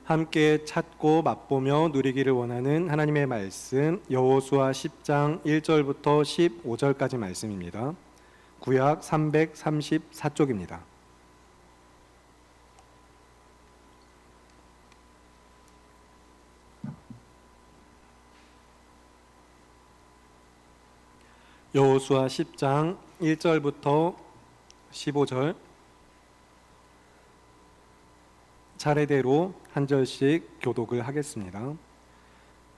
함께 찾고 맛보며 누리기를 원하는 하나님의 말씀 여호수아 10장 1절부터 15절까지 말씀입니다. 구약 334쪽입니다. 여호수아 10장 1절부터 15절 차례대로 한 절씩 교독을 하겠습니다.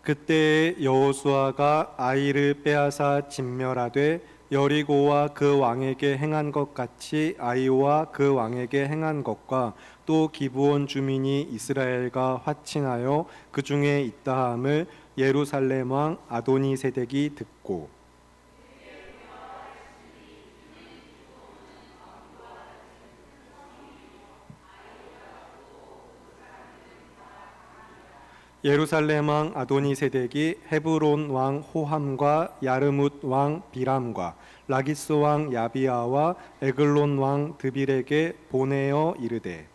그때 여호수아가 아이를 빼앗아 진멸하되 여리고와 그 왕에게 행한 것 같이 아이와 그 왕에게 행한 것과 또 기브온 주민이 이스라엘과 화친하여 그 중에 있다함을 예루살렘 왕 아도니세덱이 듣고 예루살렘 왕 아도니세덱이 헤브론 왕 호함과 야르뭇 왕 비람과 라기스 왕 야비아와 에글론 왕 드빌에게 보내어 이르되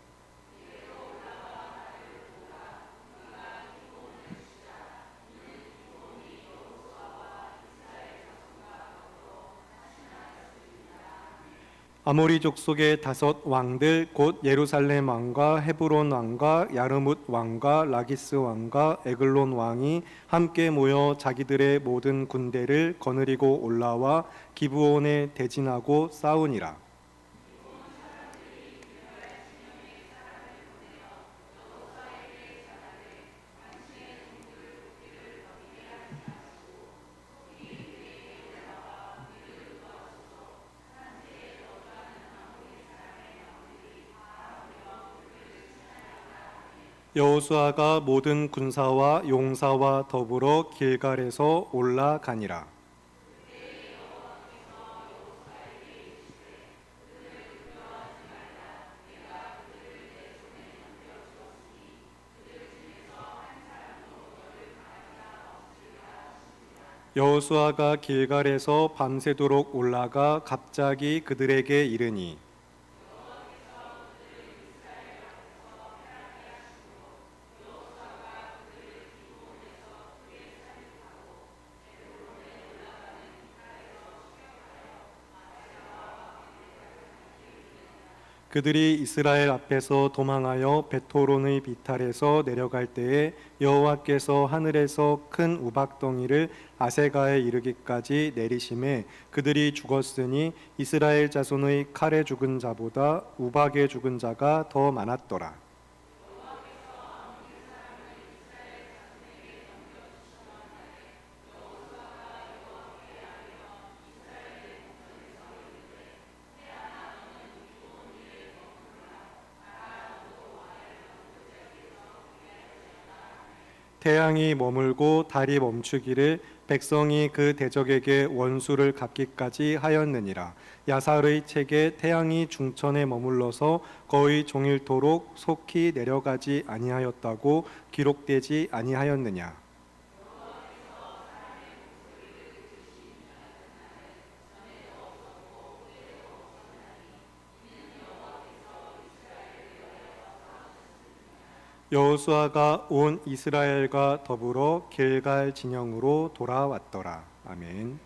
아모리 족속의 5 왕들 곧 예루살렘 왕과 헤브론 왕과 야르뭇 왕과 라기스 왕과 에글론 왕이 함께 모여 자기들의 모든 군대를 거느리고 올라와 기브온에 대진하고 싸우니라. 여호수아가 모든 군사와 용사와 더불어 길갈에서 올라가니라. 여호수아가 길갈에서 밤새도록 올라가 갑자기 그들에게 이르니 그들이 이스라엘 앞에서 도망하여 베토론의 비탈에서 내려갈 때에 여호와께서 하늘에서 큰 우박덩이를 아세가에 이르기까지 내리심에 그들이 죽었으니 이스라엘 자손의 칼에 죽은 자보다 우박에 죽은 자가 더 많았더라. 태양이 머물고 달이 멈추기를 백성이 그 대적에게 원수를 갚기까지 하였느니라. 야살의 책에 태양이 중천에 머물러서 거의 종일토록 속히 내려가지 아니하였다고 기록되지 아니하였느냐. 여호수아가 온 이스라엘과 더불어 길갈 진영으로 돌아왔더라. 아멘.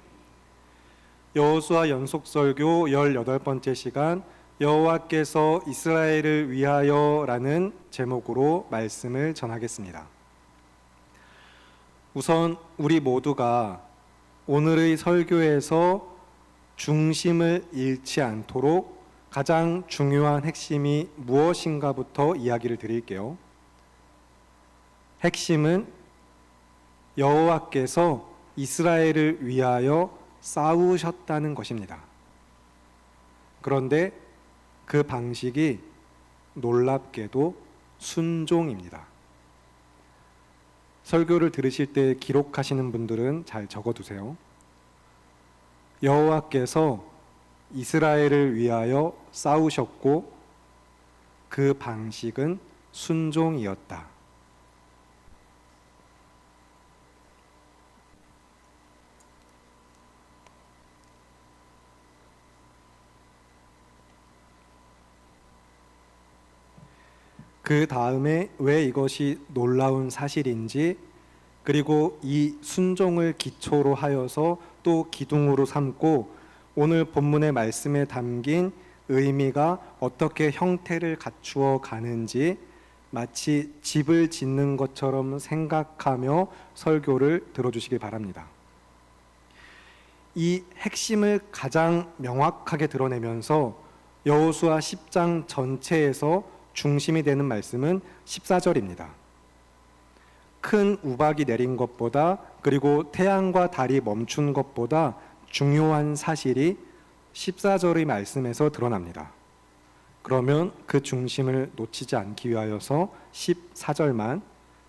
여호수아 연속 설교 18번째 시간 여호와께서 이스라엘을 위하여라는 제목으로 말씀을 전하겠습니다. 우선 우리 모두가 오늘의 설교에서 중심을 잃지 않도록 가장 중요한 핵심이 무엇인가부터 이야기를 드릴게요. 핵심은 여호와께서 이스라엘을 위하여 싸우셨다는 것입니다. 그런데 그 방식이 놀랍게도 순종입니다. 설교를 들으실 때 기록하시는 분들은 잘 적어두세요. 여호와께서 이스라엘을 위하여 싸우셨고 그 방식은 순종이었다. 그 다음에 왜 이것이 놀라운 사실인지, 그리고 이 순종을 기초로 하여서 또 기둥으로 삼고 오늘 본문의 말씀에 담긴 의미가 어떻게 형태를 갖추어 가는지 마치 집을 짓는 것처럼 생각하며 설교를 들어주시기 바랍니다. 이 핵심을 가장 명확하게 드러내면서 여호수아 10장 전체에서 중심이 되는 말씀은 14절입니다. 큰 우박이 내린 것보다, 그리고 태양과 달이 멈춘 것보다 중요한 사실이 14절의 말씀에서 드러납니다. 그러면 그 중심을 놓치지 않기 위하여서 14절만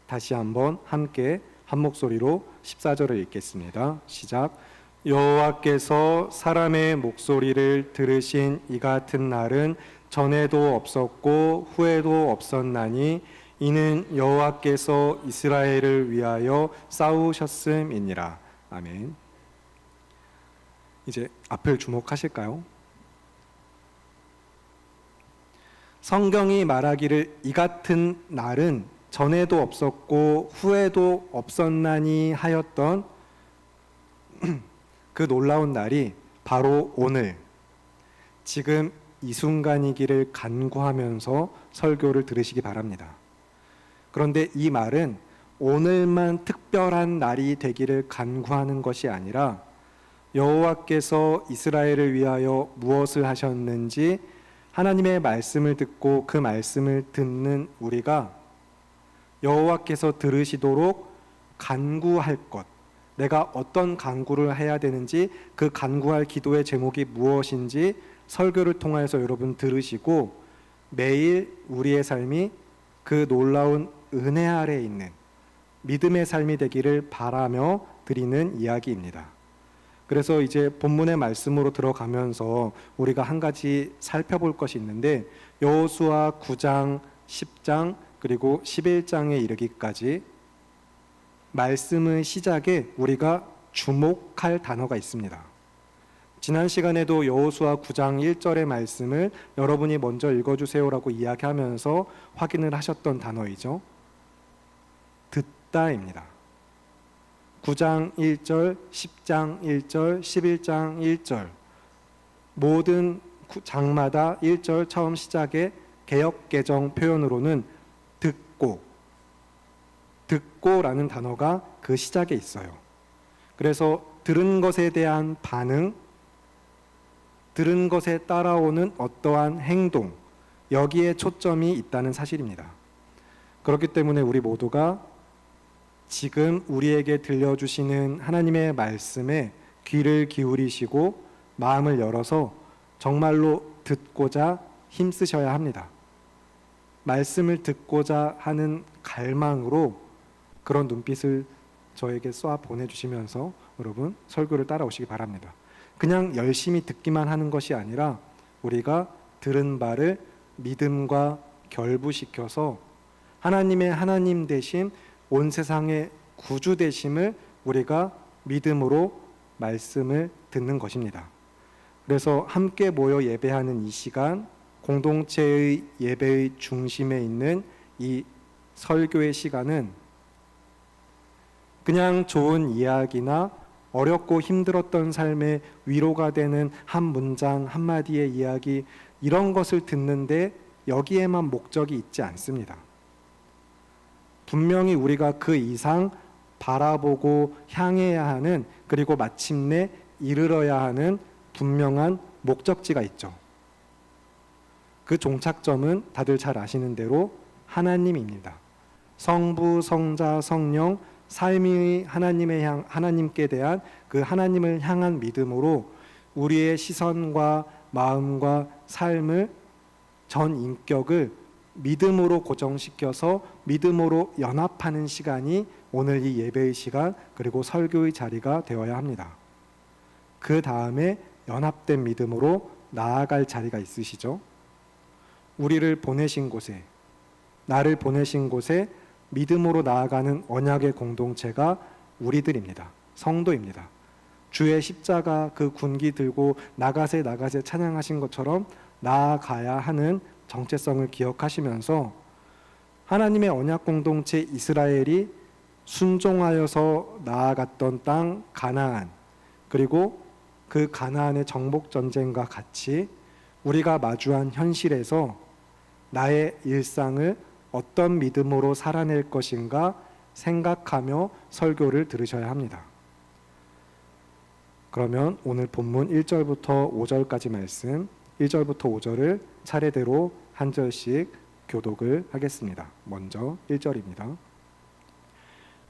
다시 한번 함께 한 목소리로 14절을 읽겠습니다. 시작. 여호와께서 사람의 목소리를 들으신 이 같은 날은 전에도 없었고 후에도 없었나니 이는 여호와께서 이스라엘을 위하여 싸우셨음이니라. 아멘. 이제 앞을 주목하실까요? 성경이 말하기를 이 같은 날은 전에도 없었고 후에도 없었나니 하였던 그 놀라운 날이 바로 오늘, 지금 이 순간이기를 간구하면서 설교를 들으시기 바랍니다. 그런데 이 말은 오늘만 특별한 날이 되기를 간구하는 것이 아니라 여호와께서 이스라엘을 위하여 무엇을 하셨는지 하나님의 말씀을 듣고 그 말씀을 듣는 우리가 여호와께서 들으시도록 간구할 것, 내가 어떤 간구를 해야 되는지, 그 간구할 기도의 제목이 무엇인지 설교를 통해서 여러분 들으시고 매일 우리의 삶이 그 놀라운 은혜 아래에 있는 믿음의 삶이 되기를 바라며 드리는 이야기입니다. 그래서 이제 본문의 말씀으로 들어가면서 우리가 한 가지 살펴볼 것이 있는데, 여호수아 9장, 10장, 그리고 11장에 이르기까지 말씀의 시작에 우리가 주목할 단어가 있습니다. 지난 시간에도 여호수아 9장 1절의 말씀을 여러분이 먼저 읽어주세요라고 이야기하면서 확인을 하셨던 단어이죠. 듣다입니다. 9장 1절, 10장 1절, 11장 1절 모든 장마다 1절 처음 시작에 개역개정 표현으로는 듣고라는 단어가 그 시작에 있어요. 그래서 들은 것에 대한 반응, 들은 것에 따라오는 어떠한 행동, 여기에 초점이 있다는 사실입니다. 그렇기 때문에 우리 모두가 지금 우리에게 들려주시는 하나님의 말씀에 귀를 기울이시고 마음을 열어서 정말로 듣고자 힘쓰셔야 합니다. 말씀을 듣고자 하는 갈망으로 그런 눈빛을 저에게 쏴 보내주시면서 여러분 설교를 따라오시기 바랍니다. 그냥 열심히 듣기만 하는 것이 아니라 우리가 들은 바를 믿음과 결부시켜서 하나님의 하나님 되심, 온 세상의 구주 되심을 우리가 믿음으로 말씀을 듣는 것입니다. 그래서 함께 모여 예배하는 이 시간, 공동체의 예배의 중심에 있는 이 설교의 시간은 그냥 좋은 이야기나 어렵고 힘들었던 삶의 위로가 되는 한 문장 한마디의 이야기, 이런 것을 듣는데 여기에만 목적이 있지 않습니다. 분명히 우리가 그 이상 바라보고 향해야 하는, 그리고 마침내 이르러야 하는 분명한 목적지가 있죠. 그 종착점은 다들 잘 아시는 대로 하나님입니다. 성부, 성자, 성령, 삶의 하나님께 대한 그 하나님을 향한 믿음으로 우리의 시선과 마음과 삶을, 전 인격을 믿음으로 고정시켜서 믿음으로 연합하는 시간이 오늘 이 예배의 시간, 그리고 설교의 자리가 되어야 합니다. 그 다음에 연합된 믿음으로 나아갈 자리가 있으시죠? 우리를 보내신 곳에, 나를 보내신 곳에 믿음으로 나아가는 언약의 공동체가 우리들입니다. 성도입니다. 주의 십자가 그 군기 들고 나가세 찬양하신 것처럼 나아가야 하는 정체성을 기억하시면서 하나님의 언약 공동체 이스라엘이 순종하여서 나아갔던 땅 가나안, 그리고 그 가나안의 정복 전쟁과 같이 우리가 마주한 현실에서 나의 일상을 어떤 믿음으로 살아낼 것인가 생각하며 설교를 들으셔야 합니다. 그러면 오늘 본문 1절부터 5절까지 말씀, 1절부터 5절을 차례대로 한 절씩 교독을 하겠습니다. 먼저 1절입니다.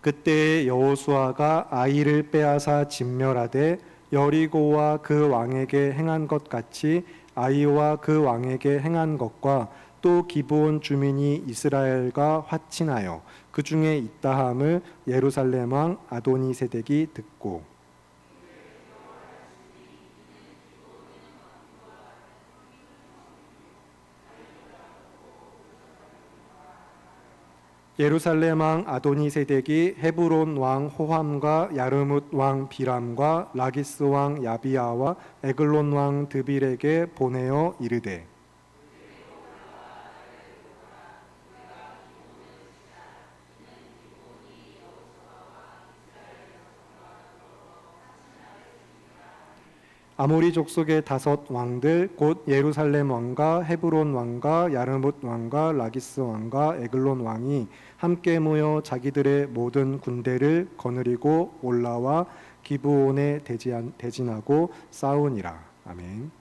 그때 여호수아가 아이를 빼앗아 진멸하되 여리고와 그 왕에게 행한 것 같이 아이와 그 왕에게 행한 것과 또 기브온 주민이 이스라엘과 화친하여 그 중에 있다함을 예루살렘 왕 아도니세덱이 듣고 예루살렘 왕 아도니세덱이 헤브론 왕 호함과 야르뭇 왕 비람과 라기스 왕 야비아와 에글론 왕 드빌에게 보내어 이르되 아모리 족속의 5 왕들 곧 예루살렘 왕과 헤브론 왕과 야르뭇 왕과 라기스 왕과 에글론 왕이 함께 모여 자기들의 모든 군대를 거느리고 올라와 기브온에 대진하고 싸우니라. 아멘.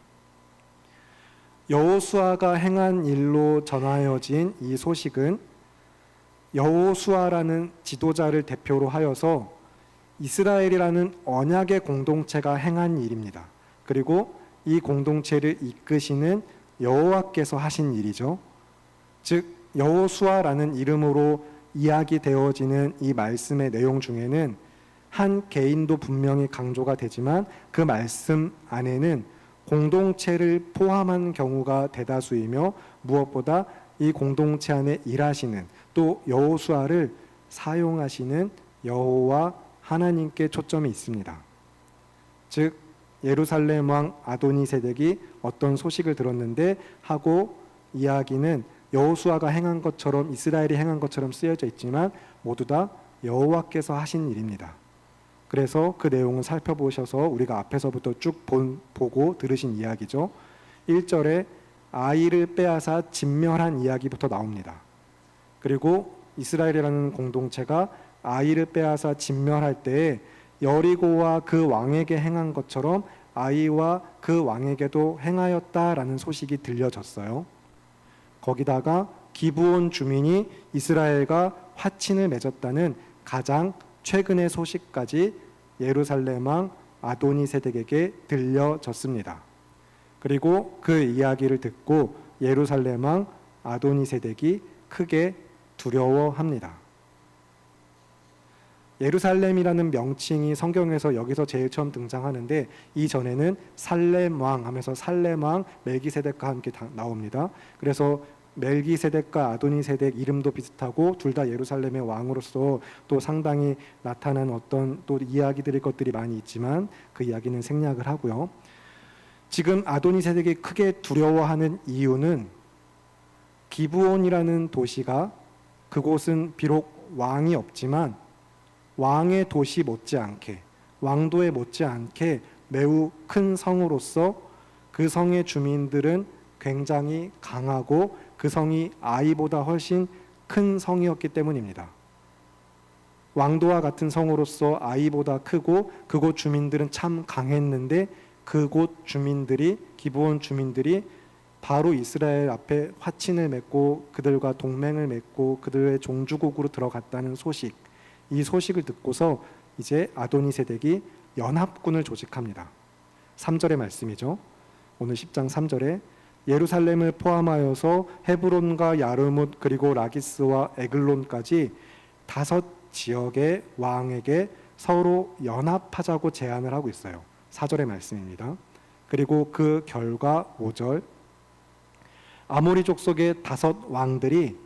여호수아가 행한 일로 전하여진 이 소식은 여호수아라는 지도자를 대표로 하여서 이스라엘이라는 언약의 공동체가 행한 일입니다. 그리고 이 공동체를 이끄시는 여호와께서 하신 일이죠. 즉 여호수아라는 이름으로 이야기되어지는 이 말씀의 내용 중에는 한 개인도 분명히 강조가 되지만 그 말씀 안에는 공동체를 포함한 경우가 대다수이며 무엇보다 이 공동체 안에 일하시는 또 여호수아를 사용하시는 여호와 하나님께 초점이 있습니다. 즉 예루살렘 왕 아도니세덱이 어떤 소식을 들었는데 하고 이야기는 여호수아가 행한 것처럼 이스라엘이 행한 것처럼 쓰여져 있지만 모두 다 여호와께서 하신 일입니다. 그래서 그 내용을 살펴보셔서 우리가 앞에서부터 쭉 보고 들으신 이야기죠. 1절에 아이를 빼앗아 진멸한 이야기부터 나옵니다. 그리고 이스라엘이라는 공동체가 아이를 빼앗아 진멸할 때에 여리고와 그 왕에게 행한 것처럼 아이와 그 왕에게도 행하였다라는 소식이 들려졌어요. 거기다가 기브온 주민이 이스라엘과 화친을 맺었다는 가장 최근의 소식까지 예루살렘 왕 아도니세덱에게 들려졌습니다. 그리고 그 이야기를 듣고 예루살렘 왕 아도니세덱이 크게 두려워합니다. 예루살렘이라는 명칭이 성경에서 여기서 제일 처음 등장하는데 이전에는 살렘 왕 하면서 살렘 왕 멜기세덱과 함께 나옵니다. 그래서 멜기세덱과 아도니세덱 이름도 비슷하고 둘 다 예루살렘의 왕으로서 또 상당히 나타난 어떤 또 이야기 드릴 것들이 많이 있지만 그 이야기는 생략을 하고요. 지금 아도니세덱이 크게 두려워하는 이유는 기브온이라는 도시가 그곳은 비록 왕이 없지만 왕의 도시 못지않게 왕도에 못지않게 매우 큰 성으로서 그 성의 주민들은 굉장히 강하고 그 성이 아이보다 훨씬 큰 성이었기 때문입니다. 왕도와 같은 성으로서 아이보다 크고 그곳 주민들은 참 강했는데 그곳 주민들이 기브온 주민들이 바로 이스라엘 앞에 화친을 맺고 그들과 동맹을 맺고 그들의 종주국으로 들어갔다는 소식, 이 소식을 듣고서 이제 아도니세덱이 연합군을 조직합니다. 3절의 말씀이죠. 오늘 10장 3절에 예루살렘을 포함하여서 헤브론과 야르뭇 그리고 라기스와 에글론까지 5 지역의 왕에게 서로 연합하자고 제안을 하고 있어요. 4절의 말씀입니다. 그리고 그 결과 5절 아모리 족속의 5 왕들이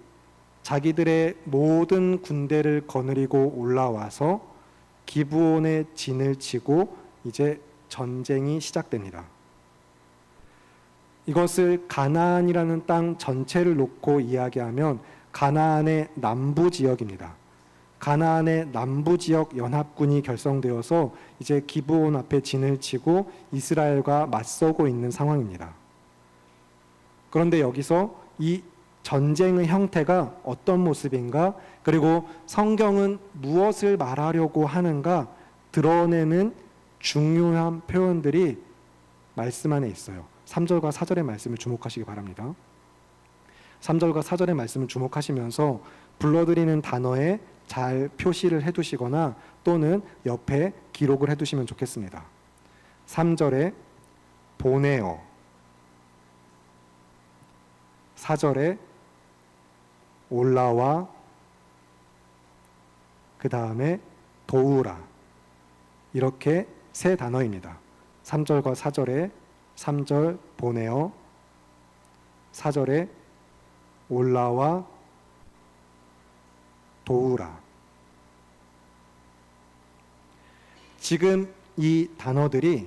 자기들의 모든 군대를 거느리고 올라와서 기브온의 진을 치고 이제 전쟁이 시작됩니다. 이것을 가나안이라는 땅 전체를 놓고 이야기하면 가나안의 남부 지역입니다. 가나안의 남부 지역 연합군이 결성되어서 이제 기브온 앞에 진을 치고 이스라엘과 맞서고 있는 상황입니다. 그런데 여기서 이 전쟁의 형태가 어떤 모습인가, 그리고 성경은 무엇을 말하려고 하는가 드러내는 중요한 표현들이 말씀 안에 있어요. 3절과 4절의 말씀을 주목하시기 바랍니다. 3절과 4절의 말씀을 주목하시면서 불러드리는 단어에 잘 표시를 해두시거나 또는 옆에 기록을 해두시면 좋겠습니다. 3절에 보내어, 4절에 올라와, 그 다음에 도우라, 이렇게 세 단어입니다. 3절과 4절에 3절 보내어, 4절에 올라와, 도우라. 지금 이 단어들이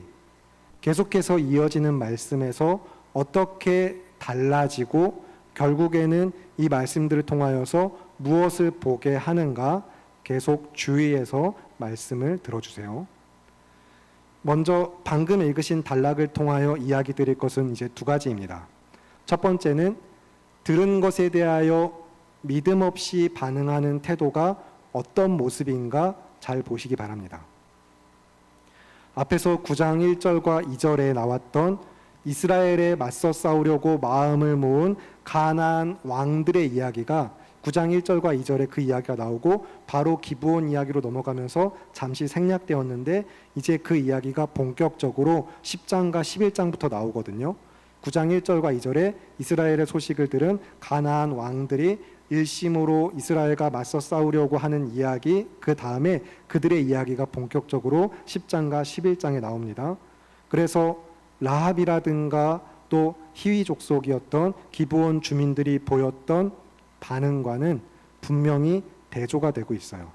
계속해서 이어지는 말씀에서 어떻게 달라지고 결국에는 이 말씀들을 통하여서 무엇을 보게 하는가 계속 주의해서 말씀을 들어주세요. 먼저 방금 읽으신 단락을 통하여 이야기 드릴 것은 이제 두 가지입니다. 첫 번째는 들은 것에 대하여 믿음 없이 반응하는 태도가 어떤 모습인가 잘 보시기 바랍니다. 앞에서 9장 1절과 2절에 나왔던 이스라엘에 맞서 싸우려고 마음을 모은 가나안 왕들의 이야기가 9장 1절과 2절에 그 이야기가 나오고 바로 기브온 이야기로 넘어가면서 잠시 생략되었는데 이제 그 이야기가 본격적으로 10장과 11장부터 나오거든요. 9장 1절과 2절에 이스라엘의 소식을 들은 가나안 왕들이 일심으로 이스라엘과 맞서 싸우려고 하는 이야기, 그 다음에 그들의 이야기가 본격적으로 10장과 11장에 나옵니다. 그래서 라합이라든가 또 히위 족속이었던 기브온 주민들이 보였던 반응과는 분명히 대조가 되고 있어요.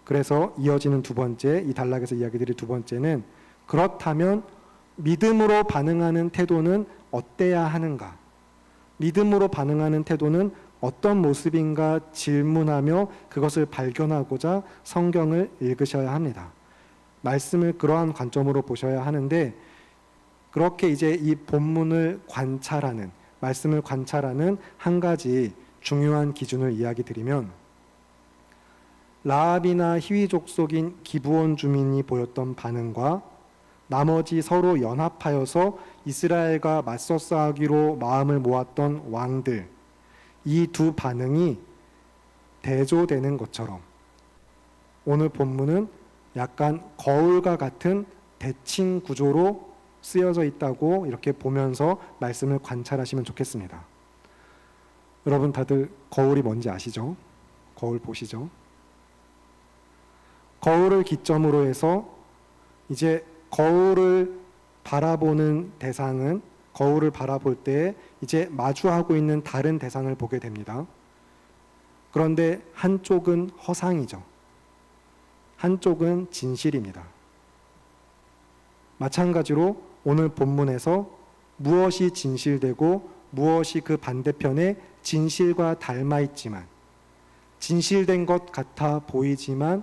그래서 이어지는 두 번째, 이 단락에서 이야기 드릴 두 번째는 그렇다면 믿음으로 반응하는 태도는 어때야 하는가? 믿음으로 반응하는 태도는 어떤 모습인가 질문하며 그것을 발견하고자 성경을 읽으셔야 합니다. 말씀을 그러한 관점으로 보셔야 하는데, 그렇게 이제 이 본문을 관찰하는, 말씀을 관찰하는 한 가지 중요한 기준을 이야기 드리면, 라합이나 히위 족속인 기브온 주민이 보였던 반응과 나머지 서로 연합하여서 이스라엘과 맞서 싸우기로 마음을 모았던 왕들, 이 두 반응이 대조되는 것처럼 오늘 본문은 약간 거울과 같은 대칭 구조로 쓰여져 있다고 이렇게 보면서 말씀을 관찰하시면 좋겠습니다. 여러분 다들 거울이 뭔지 아시죠? 거울 보시죠? 거울을 기점으로 해서 이제 거울을 바라보는 대상은 거울을 바라볼 때 이제 마주하고 있는 다른 대상을 보게 됩니다. 그런데 한쪽은 허상이죠. 한쪽은 진실입니다. 마찬가지로 오늘 본문에서 무엇이 진실되고 무엇이 그 반대편에 진실과 닮아 있지만, 진실된 것 같아 보이지만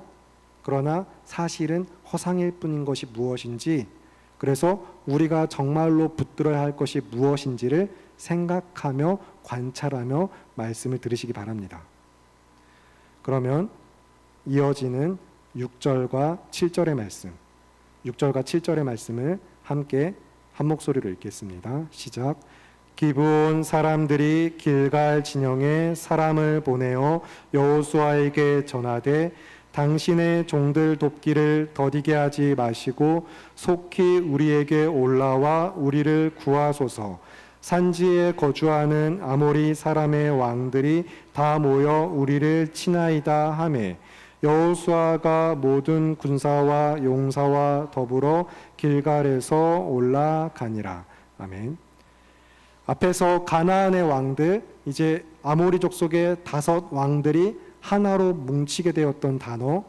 그러나 사실은 허상일 뿐인 것이 무엇인지, 그래서 우리가 정말로 붙들어야 할 것이 무엇인지를 생각하며 관찰하며 말씀을 들으시기 바랍니다. 그러면 이어지는 6절과 7절의 말씀, 6절과 7절의 말씀을 함께 한 목소리로 읽겠습니다. 시작. 기브온 사람들이 길갈 진영에 사람을 보내어 여호수아에게 전하되 당신의 종들 돕기를 더디게 하지 마시고 속히 우리에게 올라와 우리를 구하소서. 산지에 거주하는 아모리 사람의 왕들이 다 모여 우리를 치나이다 하매 여호수아가 모든 군사와 용사와 더불어 길갈에서 올라가니라. 아멘. 앞에서 가나안의 왕들, 이제 아모리 족속의 5 왕들이 하나로 뭉치게 되었던 단어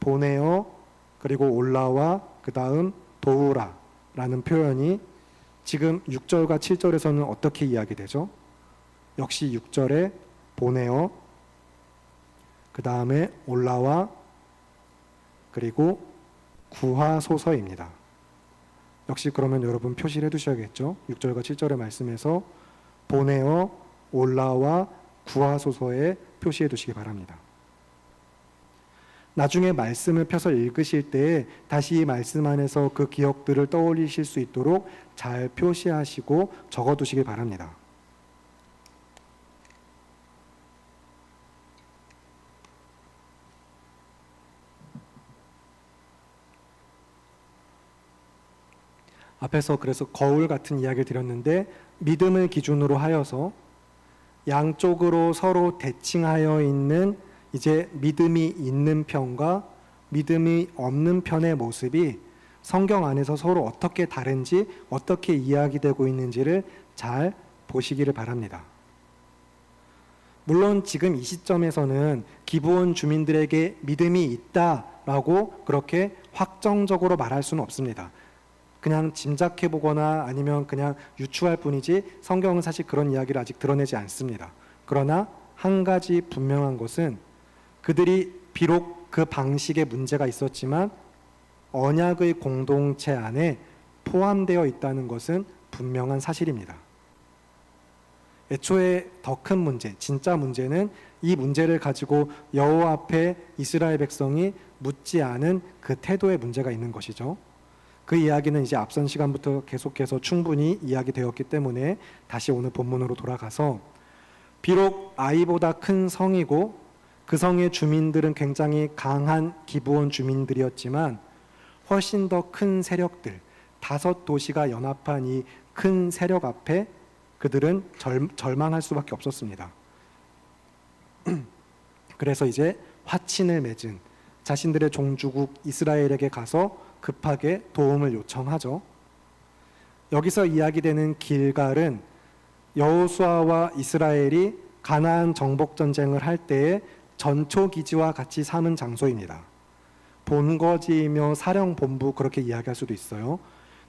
보내어, 그리고 올라와, 그 다음 도우라 라는 표현이 지금 6절과 7절에서는 어떻게 이야기되죠? 역시 6절에 보내어, 그 다음에 올라와, 그리고 구하소서입니다. 역시 그러면 여러분 표시를 해두셔야겠죠. 6절과 7절의 말씀에서 보내어, 올라와, 구하소서에 표시해 두시기 바랍니다. 나중에 말씀을 펴서 읽으실 때에 다시 이 말씀 안에서 그 기억들을 떠올리실 수 있도록 잘 표시하시고 적어두시기 바랍니다. 앞에서 그래서 거울 같은 이야기를 드렸는데, 믿음을 기준으로 하여서 양쪽으로 서로 대칭하여 있는 이제 믿음이 있는 편과 믿음이 없는 편의 모습이 성경 안에서 서로 어떻게 다른지, 어떻게 이야기되고 있는지를 잘 보시기를 바랍니다. 물론 지금 이 시점에서는 기브온 주민들에게 믿음이 있다라고 그렇게 확정적으로 말할 수는 없습니다. 그냥 짐작해 보거나 아니면 그냥 유추할 뿐이지 성경은 사실 그런 이야기를 아직 드러내지 않습니다. 그러나 한 가지 분명한 것은 그들이 비록 그 방식에 문제가 있었지만 언약의 공동체 안에 포함되어 있다는 것은 분명한 사실입니다. 애초에 더 큰 문제, 진짜 문제는 이 문제를 가지고 여호와 앞에 이스라엘 백성이 묻지 않은 그 태도의 문제가 있는 것이죠. 그 이야기는 이제 앞선 시간부터 계속해서 충분히 이야기되었기 때문에 다시 오늘 본문으로 돌아가서, 비록 아이보다 큰 성이고 그 성의 주민들은 굉장히 강한 기브온 주민들이었지만 훨씬 더 큰 세력들, 5도시가 연합한 이 큰 세력 앞에 그들은 절망할 수밖에 없었습니다. 그래서 이제 화친을 맺은 자신들의 종주국 이스라엘에게 가서 급하게 도움을 요청하죠. 여기서 이야기되는 길갈은 여호수아와 이스라엘이 가나안 정복 전쟁을 할 때에 전초기지와 같이 삼은 장소입니다. 본거지이며 사령본부, 그렇게 이야기할 수도 있어요.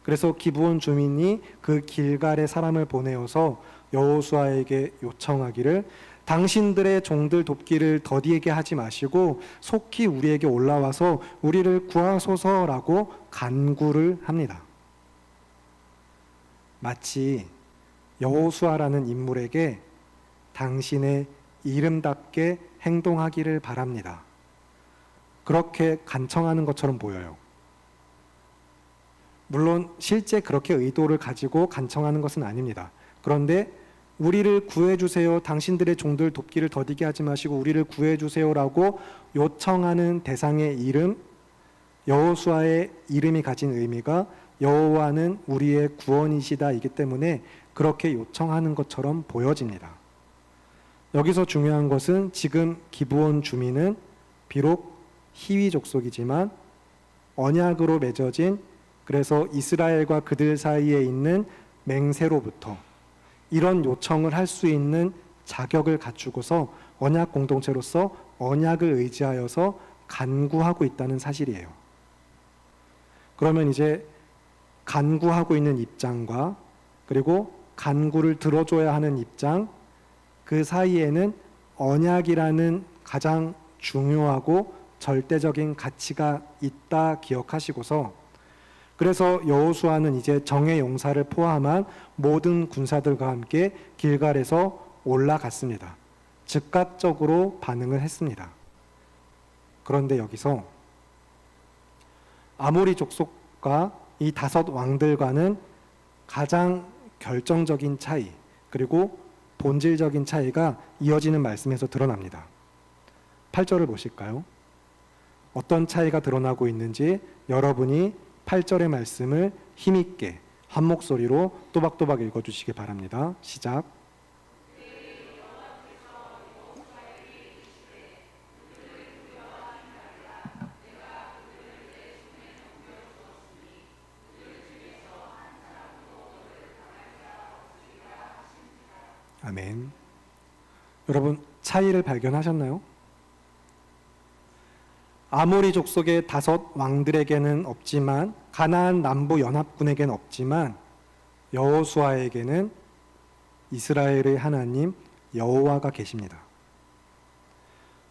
그래서 기브온 주민이 그 길갈에 사람을 보내어서 여호수아에게 요청하기를, 당신들의 종들 돕기를 더디게 하지 마시고 속히 우리에게 올라와서 우리를 구하소서라고 간구를 합니다. 마치 여호수아라는 인물에게 당신의 이름답게 행동하기를 바랍니다, 그렇게 간청하는 것처럼 보여요. 물론 실제 그렇게 의도를 가지고 간청하는 것은 아닙니다. 그런데 우리를 구해주세요, 당신들의 종들 돕기를 더디게 하지 마시고 우리를 구해주세요라고 요청하는 대상의 이름, 여호수아의 이름이 가진 의미가 여호와는 우리의 구원이시다 이기 때문에 그렇게 요청하는 것처럼 보여집니다. 여기서 중요한 것은 지금 기브온 주민은 비록 히위 족속이지만 언약으로 맺어진, 그래서 이스라엘과 그들 사이에 있는 맹세로부터 이런 요청을 할 수 있는 자격을 갖추고서 언약 공동체로서 언약을 의지하여서 간구하고 있다는 사실이에요. 그러면 이제 간구하고 있는 입장과 그리고 간구를 들어줘야 하는 입장, 그 사이에는 언약이라는 가장 중요하고 절대적인 가치가 있다 기억하시고서, 그래서 여호수아는 이제 정예 용사를 포함한 모든 군사들과 함께 길갈에서 올라갔습니다. 즉각적으로 반응을 했습니다. 그런데 여기서 아모리 족속과 이 5 왕들과는 가장 결정적인 차이, 그리고 본질적인 차이가 이어지는 말씀에서 드러납니다. 8절을 보실까요? 어떤 차이가 드러나고 있는지 여러분이 8절의 말씀을 힘있게 한 목소리로 또박또박 읽어주시기 바랍니다. 시작. 아멘. 여러분, 차이를 발견하셨나요? 아모리 족속의 5 왕들에게는 없지만, 가나안 남부 연합군에게는 없지만 여호수아에게는 이스라엘의 하나님 여호와가 계십니다.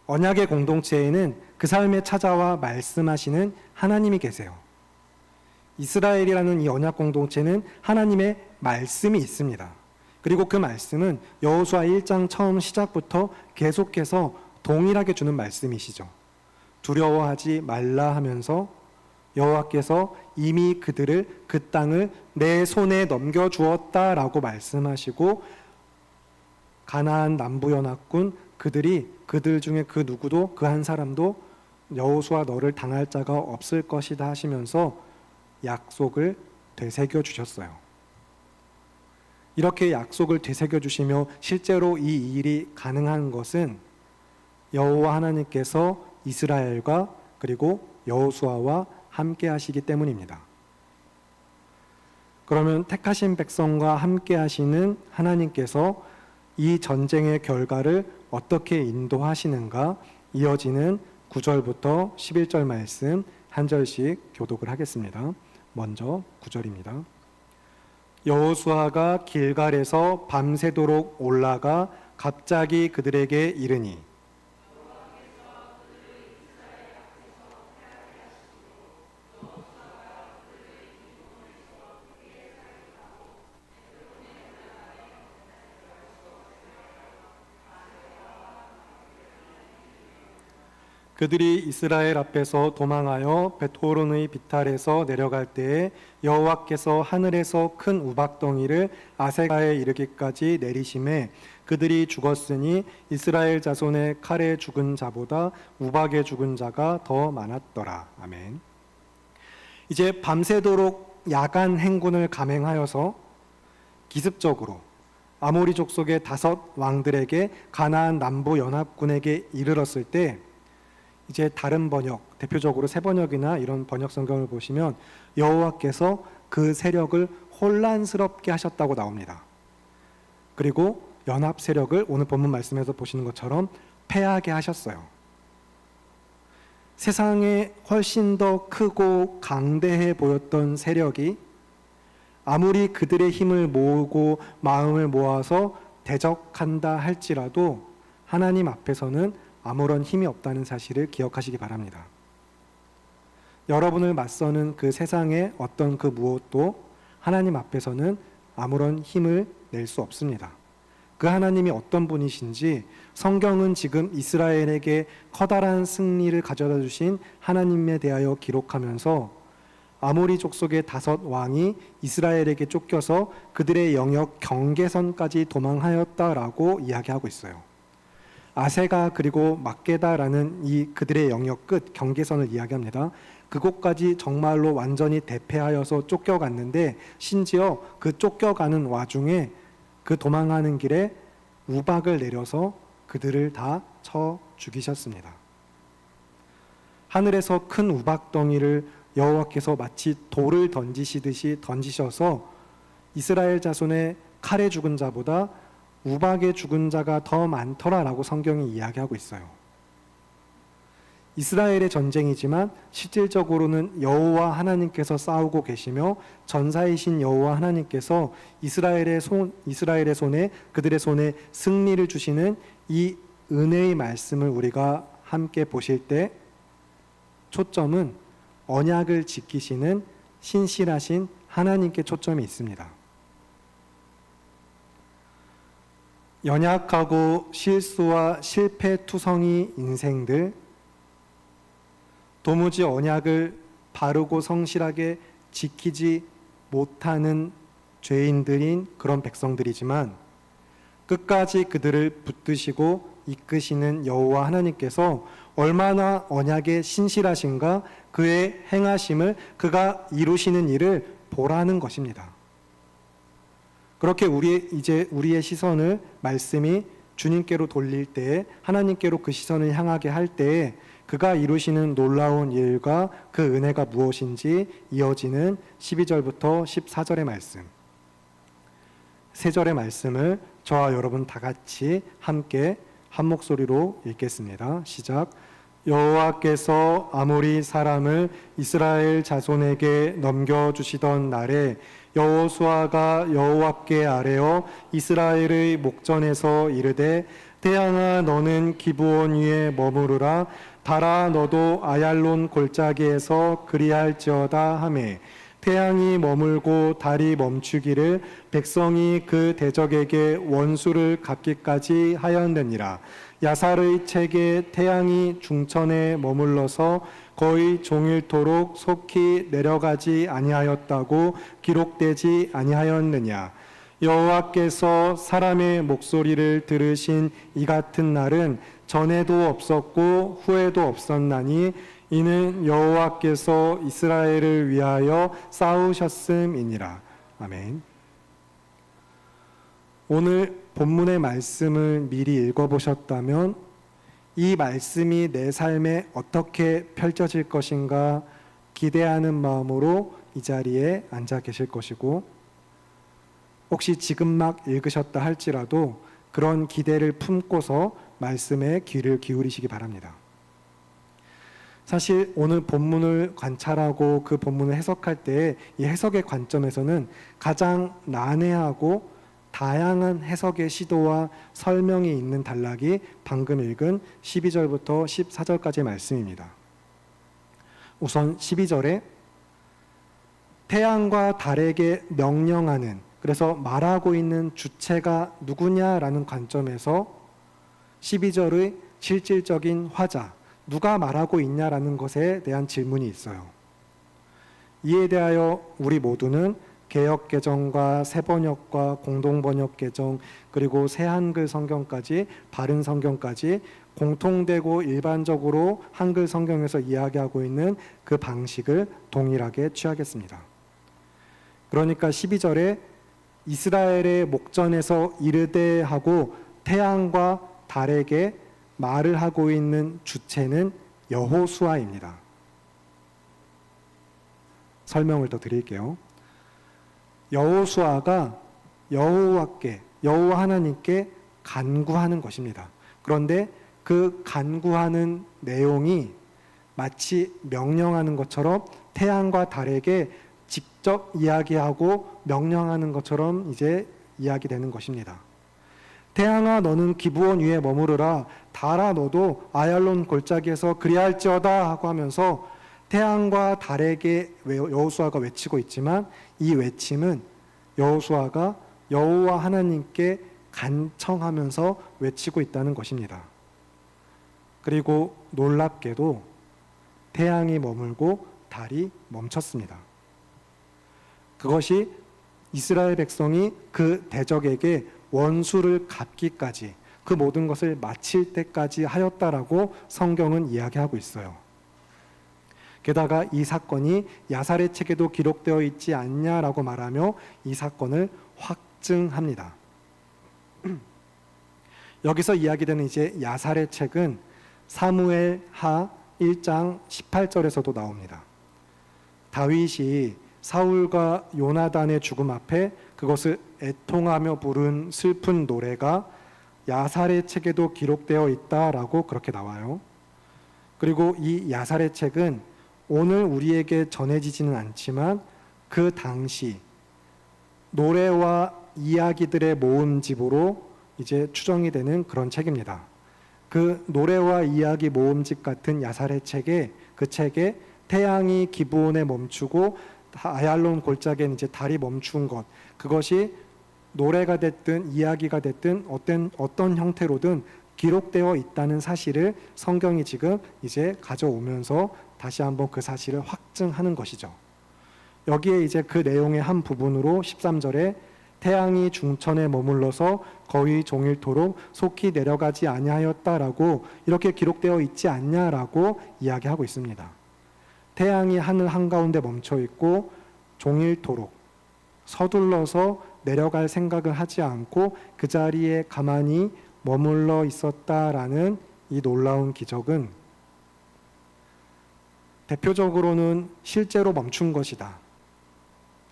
언약의 공동체에는 그 삶에 찾아와 말씀하시는 하나님이 계세요. 이스라엘이라는 이 언약 공동체는 하나님의 말씀이 있습니다. 그리고 그 말씀은 여호수아 1장 처음 시작부터 계속해서 동일하게 주는 말씀이시죠. 두려워하지 말라 하면서 여호와께서 이미 그들을 그 땅을 내 손에 넘겨주었다라고 말씀하시고, 가나안 남부 연합군 그들이 그들 중에 그 누구도 그 한 사람도 여호수아 너를 당할 자가 없을 것이다 하시면서 약속을 되새겨 주셨어요. 이렇게 약속을 되새겨 주시며 실제로 이 일이 가능한 것은 여호와 하나님께서 이스라엘과 그리고 여호수아와 함께 하시기 때문입니다. 그러면 택하신 백성과 함께 하시는 하나님께서 이 전쟁의 결과를 어떻게 인도하시는가, 이어지는 9절부터 11절 말씀 한 절씩 교독을 하겠습니다. 먼저 9절입니다. 여호수아가 길갈에서 밤새도록 올라가 갑자기 그들에게 이르니 그들이 이스라엘 앞에서 도망하여 벳호론의 비탈에서 내려갈 때에 여호와께서 하늘에서 큰 우박덩이를 아세가에 이르기까지 내리심에 그들이 죽었으니 이스라엘 자손의 칼에 죽은 자보다 우박에 죽은 자가 더 많았더라. 아멘. 이제 밤새도록 야간 행군을 감행하여서 기습적으로 아모리 족속의 5 왕들에게 가나안 남부 연합군에게 이르렀을 때, 이제 다른 번역, 대표적으로 새 번역이나 이런 번역 성경을 보시면 여호와께서 그 세력을 혼란스럽게 하셨다고 나옵니다. 그리고 연합 세력을 오늘 본문 말씀에서 보시는 것처럼 패하게 하셨어요. 세상에 훨씬 더 크고 강대해 보였던 세력이 아무리 그들의 힘을 모으고 마음을 모아서 대적한다 할지라도 하나님 앞에서는 아무런 힘이 없다는 사실을 기억하시기 바랍니다. 여러분을 맞서는 그 세상의 어떤 그 무엇도 하나님 앞에서는 아무런 힘을 낼 수 없습니다. 그 하나님이 어떤 분이신지 성경은 지금 이스라엘에게 커다란 승리를 가져다 주신 하나님에 대하여 기록하면서 아모리 족속의 5 왕이 이스라엘에게 쫓겨서 그들의 영역 경계선까지 도망하였다라고 이야기하고 있어요. 아세가 그리고 막게다라는 이 그들의 영역 끝 경계선을 이야기합니다. 그곳까지 정말로 완전히 대패하여서 쫓겨갔는데, 심지어 그 쫓겨가는 와중에 그 도망하는 길에 우박을 내려서 그들을 다 쳐 죽이셨습니다. 하늘에서 큰 우박덩이를 여호와께서 마치 돌을 던지시듯이 던지셔서 이스라엘 자손의 칼에 죽은 자보다 우박에 죽은 자가 더 많더라라고 성경이 이야기하고 있어요. 이스라엘의 전쟁이지만 실질적으로는 여호와 하나님께서 싸우고 계시며 전사이신 여호와 하나님께서 이스라엘의 손에, 그들의 손에 승리를 주시는 이 은혜의 말씀을 우리가 함께 보실 때 초점은 언약을 지키시는 신실하신 하나님께 초점이 있습니다. 연약하고 실수와 실패투성이 인생들, 도무지 언약을 바르고 성실하게 지키지 못하는 죄인들인 그런 백성들이지만 끝까지 그들을 붙드시고 이끄시는 여호와 하나님께서 얼마나 언약에 신실하신가, 그의 행하심을, 그가 이루시는 일을 보라는 것입니다. 그렇게 우리의 시선을 말씀이 주님께로 돌릴 때에, 하나님께로 그 시선을 향하게 할 때에 그가 이루시는 놀라운 일과 그 은혜가 무엇인지 이어지는 12절부터 14절의 말씀, 3절의 말씀을 저와 여러분 다 같이 함께 한 목소리로 읽겠습니다. 시작. 여호와께서 아모리 사람을 이스라엘 자손에게 넘겨주시던 날에 여호수아가 여호와께 아뢰어 이스라엘의 목전에서 이르되 태양아 너는 기브온 위에 머무르라. 달아 너도 아얄론 골짜기에서 그리할지어다 하매 태양이 머물고 달이 멈추기를 백성이 그 대적에게 원수를 갚기까지 하였느니라. 야살의 책에 태양이 중천에 머물러서 거의 종일토록 속히 내려가지 아니하였다고 기록되지 아니하였느냐. 여호와께서 사람의 목소리를 들으신 이 같은 날은 전에도 없었고 후에도 없었나니 이는 여호와께서 이스라엘을 위하여 싸우셨음이니라. 아멘. 오늘 본문의 말씀을 미리 읽어보셨다면 이 말씀이 내 삶에 어떻게 펼쳐질 것인가 기대하는 마음으로 이 자리에 앉아 계실 것이고, 혹시 지금 막 읽으셨다 할지라도 그런 기대를 품고서 말씀에 귀를 기울이시기 바랍니다. 사실 오늘 본문을 관찰하고 그 본문을 해석할 때 이 해석의 관점에서는 가장 난해하고 다양한 해석의 시도와 설명이 있는 단락이 방금 읽은 12절부터 14절까지의 말씀입니다. 우선 12절에 태양과 달에게 명령하는, 그래서 말하고 있는 주체가 누구냐라는 관점에서 12절의 실질적인 화자, 누가 말하고 있냐라는 것에 대한 질문이 있어요. 이에 대하여 우리 모두는 개역개정과 새번역과 공동번역개정 그리고 새한글 성경까지 바른 성경까지 공통되고 일반적으로 한글 성경에서 이야기하고 있는 그 방식을 동일하게 취하겠습니다. 그러니까 12절에 이스라엘의 목전에서 이르되 하고 태양과 달에게 말을 하고 있는 주체는 여호수아입니다. 설명을 더 드릴게요. 여호수아가 여호와께, 여호와 하나님께 간구하는 것입니다. 그런데 그 간구하는 내용이 마치 명령하는 것처럼 태양과 달에게 직접 이야기하고 명령하는 것처럼 이제 이야기되는 것입니다. 태양아 너는 기브온 위에 머무르라. 달아 너도 아얄론 골짜기에서 그리할지어다 하고 하면서 태양과 달에게 여호수아가 외치고 있지만 이 외침은 여호수아가 여호와 하나님께 간청하면서 외치고 있다는 것입니다. 그리고 놀랍게도 태양이 머물고 달이 멈췄습니다. 그것이 이스라엘 백성이 그 대적에게 원수를 갚기까지, 그 모든 것을 마칠 때까지 하였다라고 성경은 이야기하고 있어요. 게다가 이 사건이 야살의 책에도 기록되어 있지 않냐라고 말하며 이 사건을 확증합니다. 여기서 이야기되는 이제 야살의 책은 사무엘하 1장 18절에서도 나옵니다. 다윗이 사울과 요나단의 죽음 앞에 그것을 애통하며 부른 슬픈 노래가 야살의 책에도 기록되어 있다라고 그렇게 나와요. 그리고 이 야살의 책은 오늘 우리에게 전해지지는 않지만 그 당시 노래와 이야기들의 모음집으로 이제 추정이 되는 그런 책입니다. 그 노래와 이야기 모음집 같은 야살의 책에, 그 책에 태양이 기브온에 멈추고 아얄론 골짜기에 이제 달이 멈춘 것, 그것이 노래가 됐든 이야기가 됐든 어떤 형태로든 기록되어 있다는 사실을 성경이 지금 이제 가져오면서 다시 한번 그 사실을 확증하는 것이죠. 여기에 이제 그 내용의 한 부분으로 13절에 태양이 중천에 머물러서 거의 종일토록 속히 내려가지 아니하였다라고 이렇게 기록되어 있지 않냐라고 이야기하고 있습니다. 태양이 하늘 한가운데 멈춰 있고 종일토록 서둘러서 내려갈 생각을 하지 않고 그 자리에 가만히 머물러 있었다라는 이 놀라운 기적은 대표적으로는 실제로 멈춘 것이다.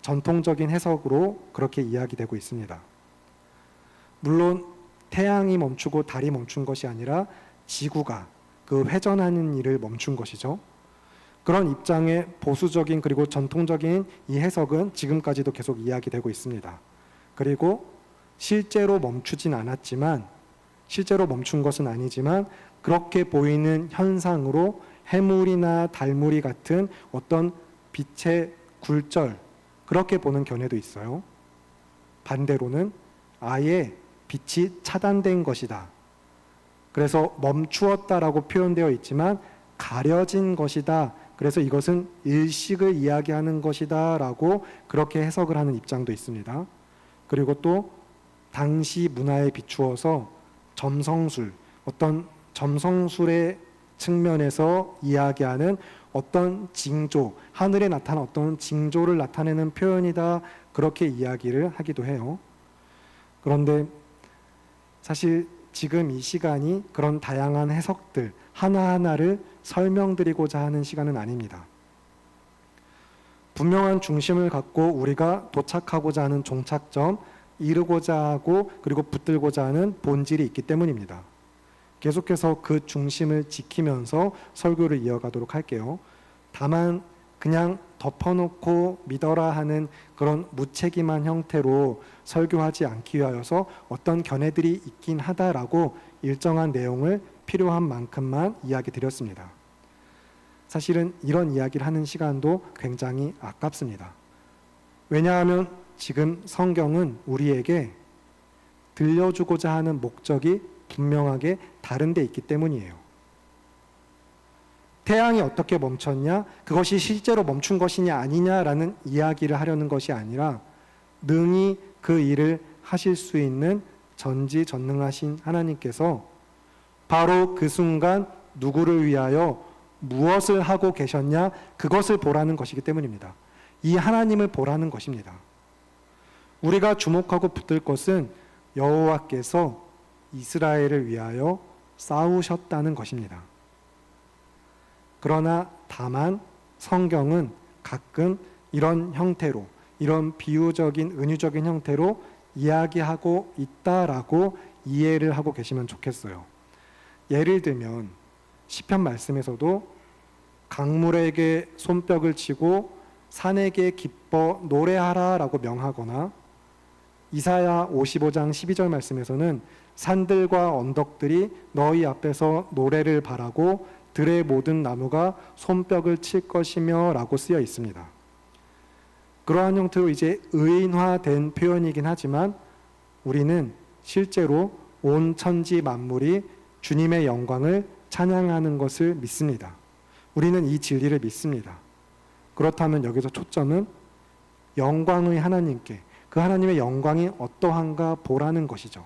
전통적인 해석으로 그렇게 이야기되고 있습니다. 물론 태양이 멈추고 달이 멈춘 것이 아니라 지구가 그 회전하는 일을 멈춘 것이죠. 그런 입장의 보수적인 그리고 전통적인 이 해석은 지금까지도 계속 이야기되고 있습니다. 그리고 실제로 멈추진 않았지만 실제로 멈춘 것은 아니지만 그렇게 보이는 현상으로 해물이나 달무리 같은 어떤 빛의 굴절, 그렇게 보는 견해도 있어요. 반대로는 아예 빛이 차단된 것이다. 그래서 멈추었다라고 표현되어 있지만 가려진 것이다. 그래서 이것은 일식을 이야기하는 것이다 라고 그렇게 해석을 하는 입장도 있습니다. 그리고 또 당시 문화에 비추어서 점성술, 어떤 점성술의 측면에서 이야기하는 어떤 징조, 하늘에 나타난 어떤 징조를 나타내는 표현이다, 그렇게 이야기를 하기도 해요. 그런데 사실 지금 이 시간이 그런 다양한 해석들 하나하나를 설명드리고자 하는 시간은 아닙니다. 분명한 중심을 갖고 우리가 도착하고자 하는 종착점, 이루고자 하고 그리고 붙들고자 하는 본질이 있기 때문입니다. 계속해서 그 중심을 지키면서 설교를 이어가도록 할게요. 다만 그냥 덮어놓고 믿어라 하는 그런 무책임한 형태로 설교하지 않기 위하여서 어떤 견해들이 있긴 하다라고 일정한 내용을 필요한 만큼만 이야기 드렸습니다. 사실은 이런 이야기를 하는 시간도 굉장히 아깝습니다. 왜냐하면 지금 성경은 우리에게 들려주고자 하는 목적이 분명하게 다른 데 있기 때문이에요. 태양이 어떻게 멈췄냐? 그것이 실제로 멈춘 것이냐 아니냐라는 이야기를 하려는 것이 아니라 능히 그 일을 하실 수 있는 전지전능하신 하나님께서 바로 그 순간 누구를 위하여 무엇을 하고 계셨냐? 그것을 보라는 것이기 때문입니다. 이 하나님을 보라는 것입니다. 우리가 주목하고 붙들 것은 여호와께서 이스라엘을 위하여 싸우셨다는 것입니다. 그러나 다만 성경은 가끔 이런 형태로, 이런 비유적인 은유적인 형태로 이야기하고 있다라고 이해를 하고 계시면 좋겠어요. 예를 들면 시편 말씀에서도 강물에게 손뼉을 치고 산에게 기뻐 노래하라라고 명하거나 이사야 55장 12절 말씀에서는 산들과 언덕들이 너희 앞에서 노래를 바라고 들의 모든 나무가 손뼉을 칠 것이며 라고 쓰여 있습니다. 그러한 형태로 이제 의인화된 표현이긴 하지만 우리는 실제로 온 천지 만물이 주님의 영광을 찬양하는 것을 믿습니다. 우리는 이 진리를 믿습니다. 그렇다면 여기서 초점은 영광의 하나님께, 그 하나님의 영광이 어떠한가 보라는 것이죠.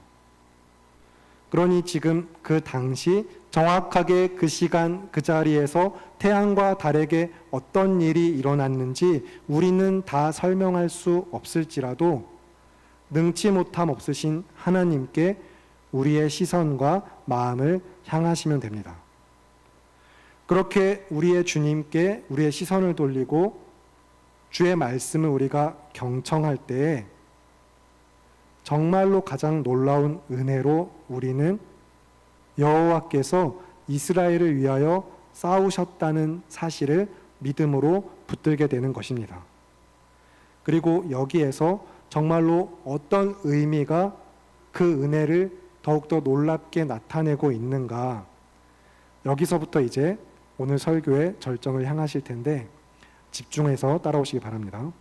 그러니 지금 그 당시 정확하게 그 시간 그 자리에서 태양과 달에게 어떤 일이 일어났는지 우리는 다 설명할 수 없을지라도 능치 못함 없으신 하나님께 우리의 시선과 마음을 향하시면 됩니다. 그렇게 우리의 주님께 우리의 시선을 돌리고 주의 말씀을 우리가 경청할 때에 정말로 가장 놀라운 은혜로 우리는 여호와께서 이스라엘을 위하여 싸우셨다는 사실을 믿음으로 붙들게 되는 것입니다. 그리고 여기에서 정말로 어떤 의미가 그 은혜를 더욱더 놀랍게 나타내고 있는가, 여기서부터 이제 오늘 설교의 절정을 향하실 텐데 집중해서 따라오시기 바랍니다.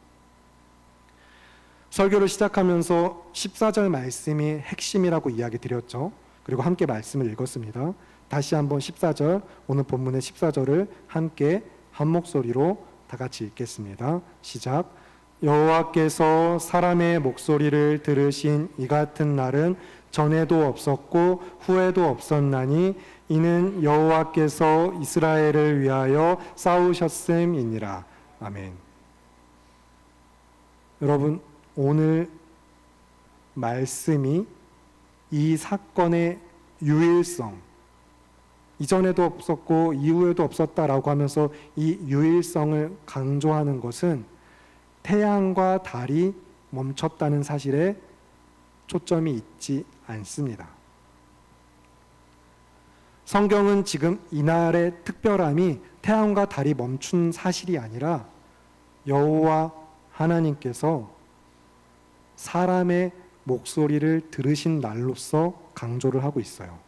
설교를 시작하면서 14절 말씀이 핵심이라고 이야기 드렸죠. 그리고 함께 말씀을 읽었습니다. 다시 한번 14절, 오늘 본문의 14절을 함께 한 목소리로 다 같이 읽겠습니다. 시작. 여호와께서 사람의 목소리를 들으신 이 같은 날은 전에도 없었고 후에도 없었나니 이는 여호와께서 이스라엘을 위하여 싸우셨음이니라. 아멘. 여러분, 오늘 말씀이 이 사건의 유일성, 이전에도 없었고 이후에도 없었다라고 하면서 이 유일성을 강조하는 것은 태양과 달이 멈췄다는 사실에 초점이 있지 않습니다. 성경은 지금 이날의 특별함이 태양과 달이 멈춘 사실이 아니라 여호와 하나님께서 사람의 목소리를 들으신 날로서 강조를 하고 있어요.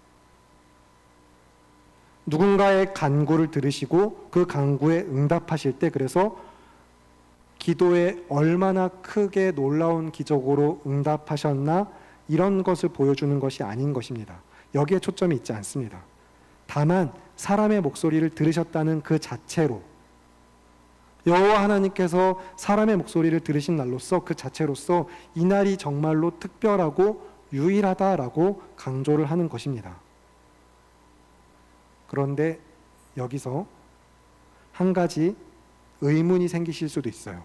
누군가의 간구를 들으시고 그 간구에 응답하실 때, 그래서 기도에 얼마나 크게 놀라운 기적으로 응답하셨나, 이런 것을 보여주는 것이 아닌 것입니다. 여기에 초점이 있지 않습니다. 다만 사람의 목소리를 들으셨다는 그 자체로, 여호와 하나님께서 사람의 목소리를 들으신 날로서 그 자체로서 이 날이 정말로 특별하고 유일하다라고 강조를 하는 것입니다. 그런데 여기서 한 가지 의문이 생기실 수도 있어요.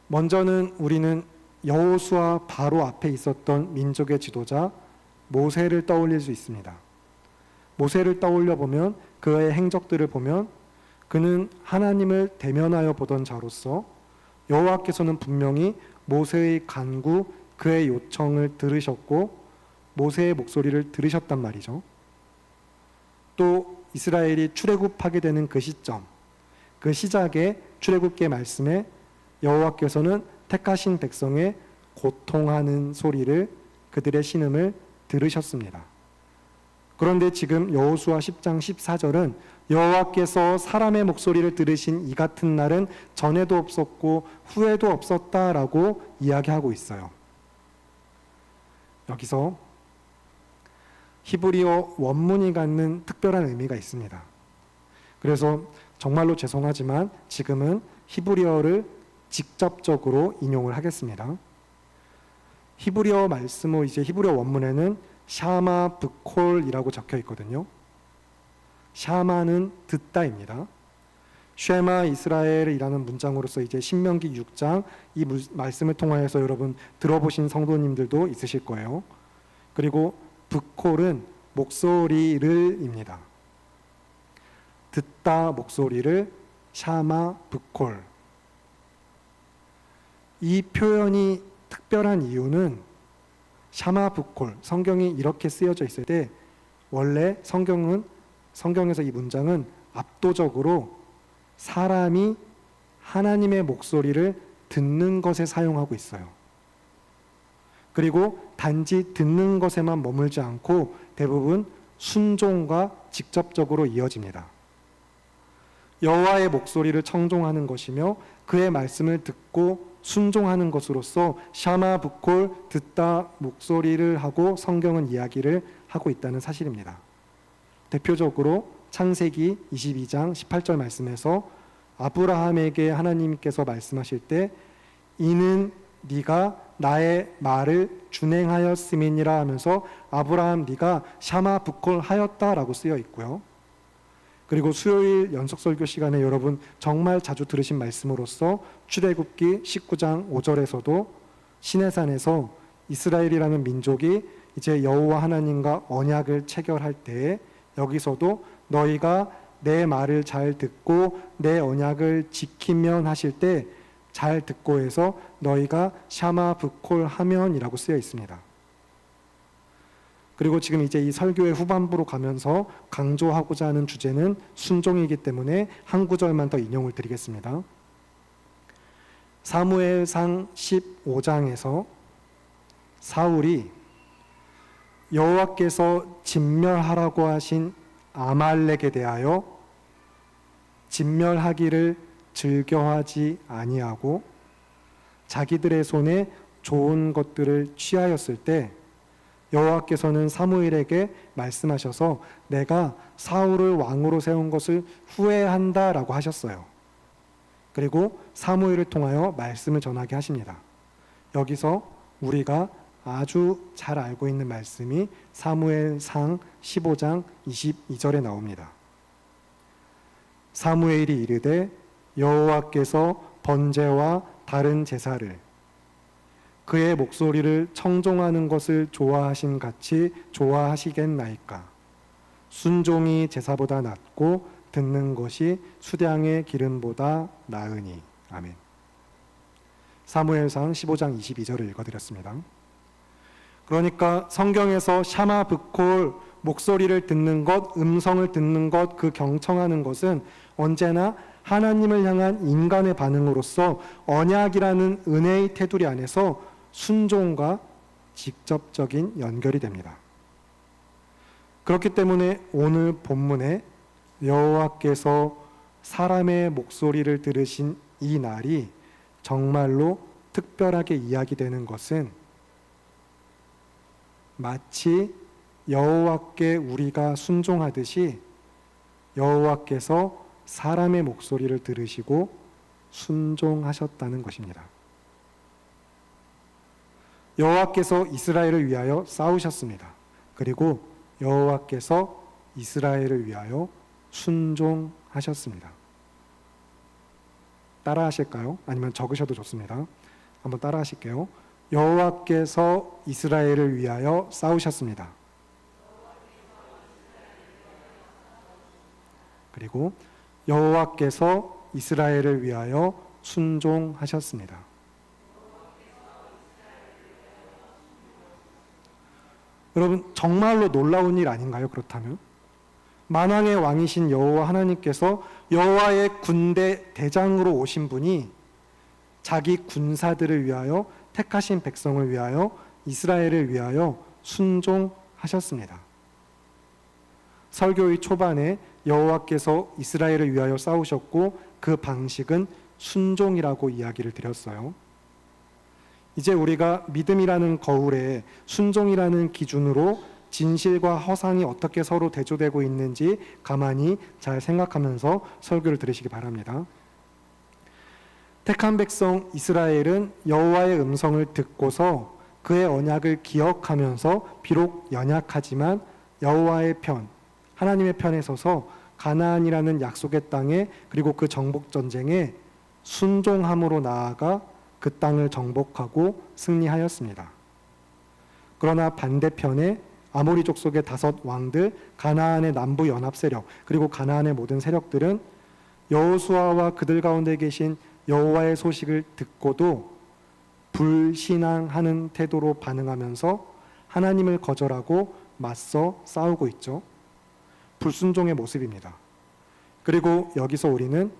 먼저는 우리는 여호수아 바로 앞에 있었던 민족의 지도자 모세를 떠올릴 수 있습니다. 모세를 떠올려 보면 그의 행적들을 보면 그는 하나님을 대면하여 보던 자로서 여호와께서는 분명히 모세의 간구, 그의 요청을 들으셨고 모세의 목소리를 들으셨단 말이죠. 또 이스라엘이 출애굽하게 되는 그 시점, 그 시작의 출애굽기의 말씀에 여호와께서는 택하신 백성의 고통하는 소리를, 그들의 신음을 들으셨습니다. 그런데 지금 여호수아 10장 14절은 여호와께서 사람의 목소리를 들으신 이 같은 날은 전에도 없었고 후에도 없었다라고 이야기하고 있어요. 여기서 히브리어 원문이 갖는 특별한 의미가 있습니다. 그래서 정말로 죄송하지만 지금은 히브리어를 직접적으로 인용을 하겠습니다. 히브리어 말씀은 이제 히브리어 원문에는 샤마 브콜이라고 적혀 있거든요. 샤마는 듣다입니다. 쉐마 이스라엘이라는 문장으로서 이제 신명기 6장 이 말씀을 통하여서 여러분 들어보신 성도님들도 있으실 거예요. 그리고 브콜은 목소리를입니다. 듣다 목소리를 샤마 브콜. 이 표현이 특별한 이유는 샤마 브콜, 성경이 이렇게 쓰여져 있을 때 원래 성경에서 이 문장은 압도적으로 사람이 하나님의 목소리를 듣는 것에 사용하고 있어요. 그리고 단지 듣는 것에만 머물지 않고 대부분 순종과 직접적으로 이어집니다. 여호와의 목소리를 청종하는 것이며 그의 말씀을 듣고 순종하는 것으로서 샤마 브콜, 듣다 목소리를 하고 성경은 이야기를 하고 있다는 사실입니다. 대표적으로 창세기 22장 18절 말씀에서 아브라함에게 하나님께서 말씀하실 때 이는 네가 나의 말을 준행하였음이니라 하면서 아브라함 네가 샤마 브콜 하였다라고 쓰여 있고요. 그리고 수요일 연속설교 시간에 여러분 정말 자주 들으신 말씀으로서 출애굽기 19장 5절에서도 시내산에서 이스라엘이라는 민족이 이제 여호와 하나님과 언약을 체결할 때 여기서도 너희가 내 말을 잘 듣고 내 언약을 지키면 하실 때 잘 듣고 해서 너희가 샤마 브콜 하면이라고 쓰여 있습니다. 그리고 지금 이제 이 설교의 후반부로 가면서 강조하고자 하는 주제는 순종이기 때문에 한 구절만 더 인용을 드리겠습니다. 사무엘상 15장에서 사울이 여호와께서 진멸하라고 하신 아말렉에 대하여 진멸하기를 즐겨하지 아니하고 자기들의 손에 좋은 것들을 취하였을 때 여호와께서는 사무엘에게 말씀하셔서 내가 사울을 왕으로 세운 것을 후회한다라고 하셨어요. 그리고 사무엘을 통하여 말씀을 전하게 하십니다. 여기서 우리가 아주 잘 알고 있는 말씀이 사무엘상 15장 22절에 나옵니다. 사무엘이 이르되 여호와께서 번제와 다른 제사를 그의 목소리를 청종하는 것을 좋아하신 같이 좋아하시겠나이까. 순종이 제사보다 낫고 듣는 것이 수량의 기름보다 나으니. 아멘. 사무엘상 15장 22절을 읽어드렸습니다. 그러니까 성경에서 샤마 브콜, 목소리를 듣는 것, 음성을 듣는 것, 그 경청하는 것은 언제나 하나님을 향한 인간의 반응으로서 언약이라는 은혜의 테두리 안에서 순종과 직접적인 연결이 됩니다. 그렇기 때문에 오늘 본문에 여호와께서 사람의 목소리를 들으신 이 날이 정말로 특별하게 이야기되는 것은 마치 여호와께 우리가 순종하듯이 여호와께서 사람의 목소리를 들으시고 순종하셨다는 것입니다. 여호와께서 이스라엘을 위하여 싸우셨습니다. 그리고 여호와께서 이스라엘을 위하여 순종하셨습니다. 따라 하실까요? 아니면 적으셔도 좋습니다. 한번 따라 하실게요. 여호와께서 이스라엘을 위하여 싸우셨습니다. 그리고 여호와께서 이스라엘을 위하여 순종하셨습니다. 여러분, 정말로 놀라운 일 아닌가요? 그렇다면 만왕의 왕이신 여호와 하나님께서 여호와의 군대 대장으로 오신 분이 자기 군사들을 위하여, 택하신 백성을 위하여, 이스라엘을 위하여 순종하셨습니다. 설교의 초반에 여호와께서 이스라엘을 위하여 싸우셨고 그 방식은 순종이라고 이야기를 드렸어요. 이제 우리가 믿음이라는 거울에 순종이라는 기준으로 진실과 허상이 어떻게 서로 대조되고 있는지 가만히 잘 생각하면서 설교를 들으시기 바랍니다. 택한 백성 이스라엘은 여호와의 음성을 듣고서 그의 언약을 기억하면서 비록 연약하지만 여호와의 편, 하나님의 편에 서서 가나안이라는 약속의 땅에, 그리고 그 정복 전쟁에 순종함으로 나아가 그 땅을 정복하고 승리하였습니다. 그러나 반대편에 아모리 족속의 5 왕들, 가나안의 남부 연합 세력, 그리고 가나안의 모든 세력들은 여호수아와 그들 가운데 계신 여호와의 소식을 듣고도 불신앙하는 태도로 반응하면서 하나님을 거절하고 맞서 싸우고 있죠. 불순종의 모습입니다. 그리고 여기서 우리는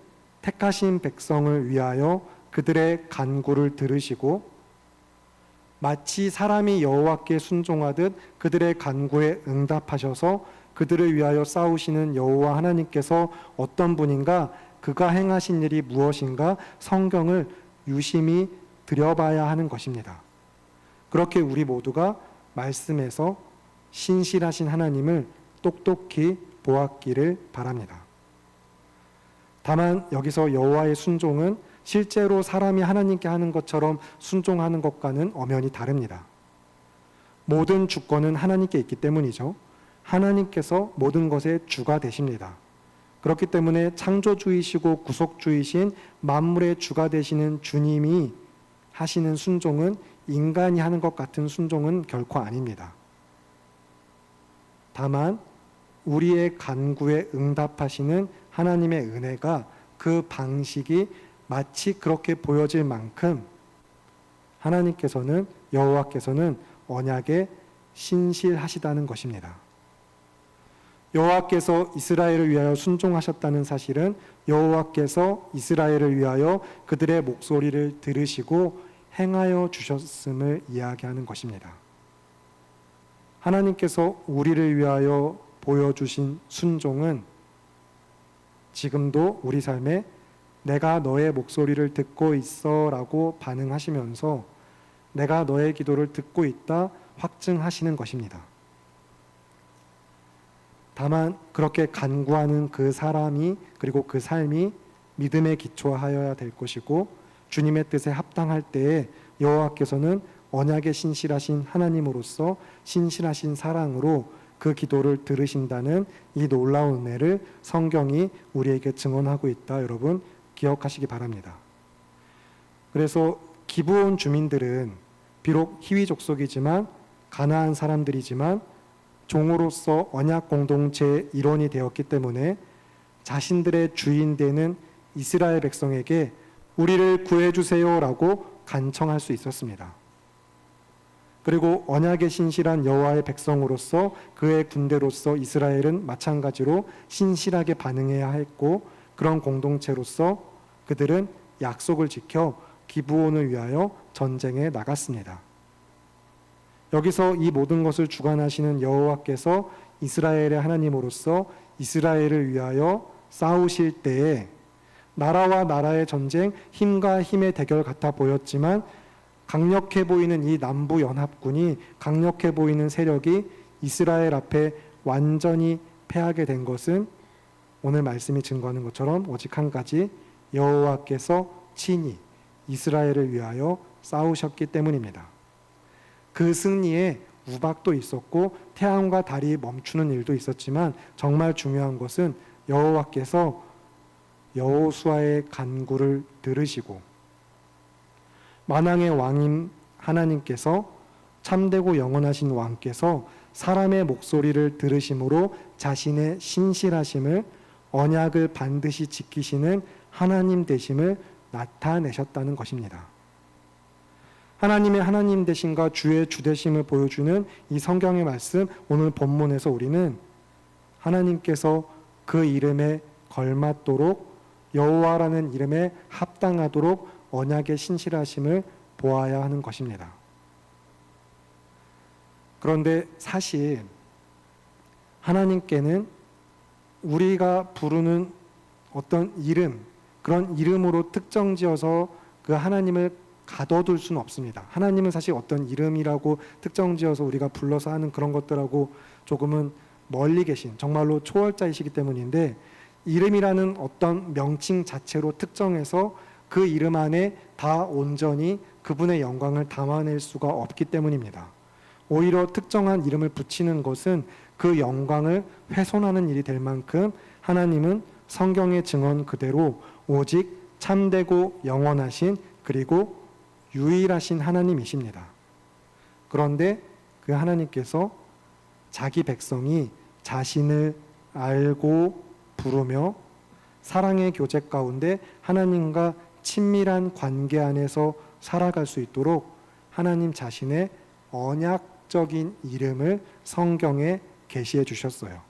택하신 백성을 위하여 그들의 간구를 들으시고 마치 사람이 여호와께 순종하듯 그들의 간구에 응답하셔서 그들을 위하여 싸우시는 여호와 하나님께서 어떤 분인가, 그가 행하신 일이 무엇인가 성경을 유심히 들여봐야 하는 것입니다. 그렇게 우리 모두가 말씀에서 신실하신 하나님을 똑똑히 보았기를 바랍니다. 다만 여기서 여호와의 순종은 실제로 사람이 하나님께 하는 것처럼 순종하는 것과는 엄연히 다릅니다. 모든 주권은 하나님께 있기 때문이죠. 하나님께서 모든 것의 주가 되십니다. 그렇기 때문에 창조주이시고 구속주이신 만물의 주가 되시는 주님이 하시는 순종은 인간이 하는 것 같은 순종은 결코 아닙니다. 다만 우리의 간구에 응답하시는 하나님의 은혜가, 그 방식이 마치 그렇게 보여질 만큼 하나님께서는, 여호와께서는 언약에 신실하시다는 것입니다. 여호와께서 이스라엘을 위하여 순종하셨다는 사실은 여호와께서 이스라엘을 위하여 그들의 목소리를 들으시고 행하여 주셨음을 이야기하는 것입니다. 하나님께서 우리를 위하여 보여주신 순종은 지금도 우리 삶에 내가 너의 목소리를 듣고 있어 라고 반응하시면서 내가 너의 기도를 듣고 있다 확증하시는 것입니다. 다만 그렇게 간구하는 그 사람이, 그리고 그 삶이 믿음에 기초하여야 될 것이고, 주님의 뜻에 합당할 때에 여호와께서는 언약에 신실하신 하나님으로서 신실하신 사랑으로 그 기도를 들으신다는 이 놀라운 은혜를 성경이 우리에게 증언하고 있다, 여러분 기억하시기 바랍니다. 그래서 기브온 주민들은 비록 히위 족속이지만, 가나안 사람들이지만 종으로서 언약 공동체의 일원이 되었기 때문에 자신들의 주인 되는 이스라엘 백성에게 우리를 구해주세요라고 간청할 수 있었습니다. 그리고 언약에 신실한 여호와의 백성으로서, 그의 군대로서 이스라엘은 마찬가지로 신실하게 반응해야 했고, 그런 공동체로서 그들은 약속을 지켜 기브온을 위하여 전쟁에 나갔습니다. 여기서 이 모든 것을 주관하시는 여호와께서 이스라엘의 하나님으로서 이스라엘을 위하여 싸우실 때에 나라와 나라의 전쟁, 힘과 힘의 대결 같아 보였지만 강력해 보이는 이 남부 연합군이, 강력해 보이는 세력이 이스라엘 앞에 완전히 패하게 된 것은 오늘 말씀이 증거하는 것처럼 오직 한 가지, 여호와께서 친히 이스라엘을 위하여 싸우셨기 때문입니다. 그 승리에 우박도 있었고 태양과 달이 멈추는 일도 있었지만 정말 중요한 것은 여호와께서 여호수아의 간구를 들으시고 만왕의 왕인 하나님께서, 참되고 영원하신 왕께서 사람의 목소리를 들으심으로 자신의 신실하심을, 언약을 반드시 지키시는 하나님 되심을 나타내셨다는 것입니다. 하나님의 하나님 되심과 주의 주 되심을 보여주는 이 성경의 말씀, 오늘 본문에서 우리는 하나님께서 그 이름에 걸맞도록, 여호와라는 이름에 합당하도록 언약의 신실하심을 보아야 하는 것입니다. 그런데 사실 하나님께는 우리가 부르는 어떤 이름, 그런 이름으로 특정지어서 그 하나님을 가둬둘 수는 없습니다. 하나님은 사실 어떤 이름이라고 특정지어서 우리가 불러서 하는 그런 것들하고 조금은 멀리 계신, 정말로 초월자이시기 때문인데, 이름이라는 어떤 명칭 자체로 특정해서 그 이름 안에 다 온전히 그분의 영광을 담아낼 수가 없기 때문입니다. 오히려 특정한 이름을 붙이는 것은 그 영광을 훼손하는 일이 될 만큼 하나님은 성경의 증언 그대로 오직 참되고 영원하신, 그리고 유일하신 하나님이십니다. 그런데 그 하나님께서 자기 백성이 자신을 알고 부르며 사랑의 교제 가운데 하나님과 친밀한 관계 안에서 살아갈 수 있도록 하나님 자신의 언약적인 이름을 성경에 계시해 주셨어요.